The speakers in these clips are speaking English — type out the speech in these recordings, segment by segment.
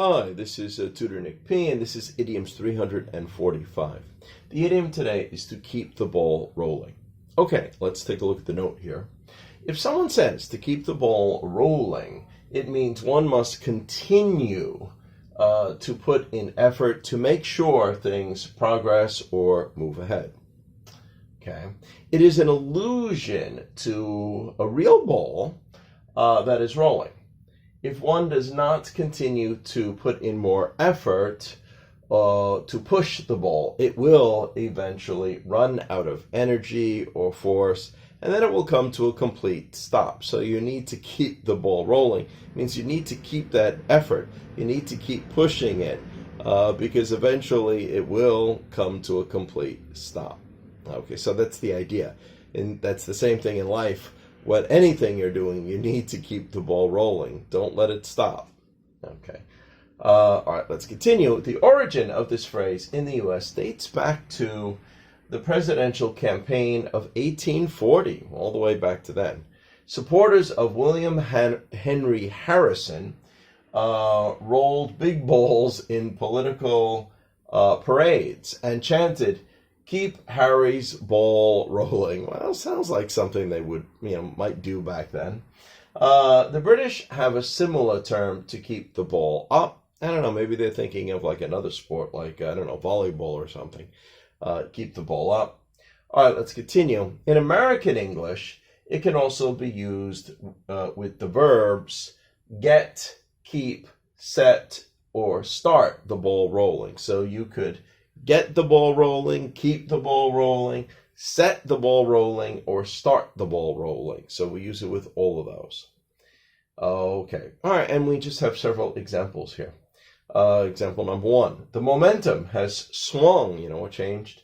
Hi, this is Tutor Nick P, and this is Idioms 345. The idiom today is to keep the ball rolling. Okay, let's take a look at the note here. If someone says to keep the ball rolling, it means one must continue to put in effort to make sure things progress or move ahead. Okay, it is an allusion to a real ball that is rolling. If one does not continue to put in more effort to push the ball, it will eventually run out of energy or force, and then it will come to a complete stop. So you need to keep the ball rolling. It means you need to keep that effort. You need to keep pushing it because eventually it will come to a complete stop. Okay, so that's the idea. And that's the same thing in life. Anything you're doing, you need to keep the ball rolling. Don't let it stop. Okay. All right, let's continue. The origin of this phrase in the U.S. dates back to the presidential campaign of 1840, all the way back to then. Supporters of William Henry Harrison rolled big balls in political parades and chanted, "Keep Harry's ball rolling." Well, sounds like something they would, might do back then. The British have a similar term to keep the ball up. I don't know, maybe they're thinking of like another sport, like, volleyball or something. Keep the ball up. All right, let's continue. In American English, it can also be used with the verbs get, keep, set, or start the ball rolling. So you could get the ball rolling, keep the ball rolling, set the ball rolling, or start the ball rolling. So we use it with all of those. Okay. All right, and we just have several examples here. Example number one. The momentum has swung, it changed.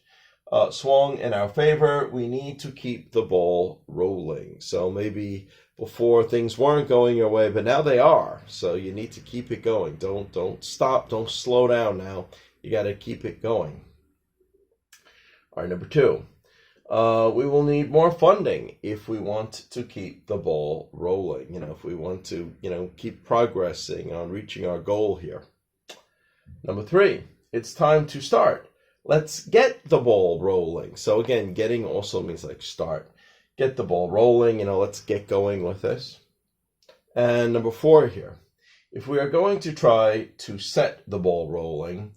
Swung in our favor. We need to keep the ball rolling. So maybe before things weren't going your way, but now they are. So you need to keep it going. Don't stop. Don't slow down now. You got to keep it going. All right, number two. We will need more funding if we want to keep the ball rolling. If we want to, keep progressing on reaching our goal here. Number three. It's time to start. Let's get the ball rolling. So again, getting also means like start. Get the ball rolling. Let's get going with this. And number four here. If we are going to try to set the ball rolling,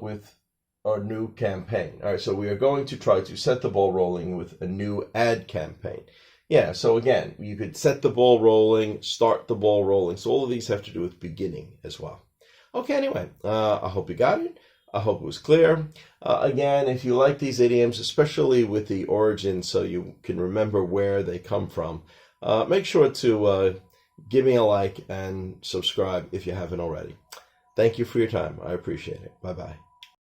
with our new campaign. All right, so we are going to try to set the ball rolling with a new ad campaign. Yeah, so again, you could set the ball rolling, start the ball rolling. So all of these have to do with beginning as well. Okay, anyway, I hope you got it. I hope it was clear. Again, if you like these idioms, especially with the origin so you can remember where they come from, make sure to give me a like and subscribe if you haven't already. Thank you for your time. I appreciate it. Bye-bye.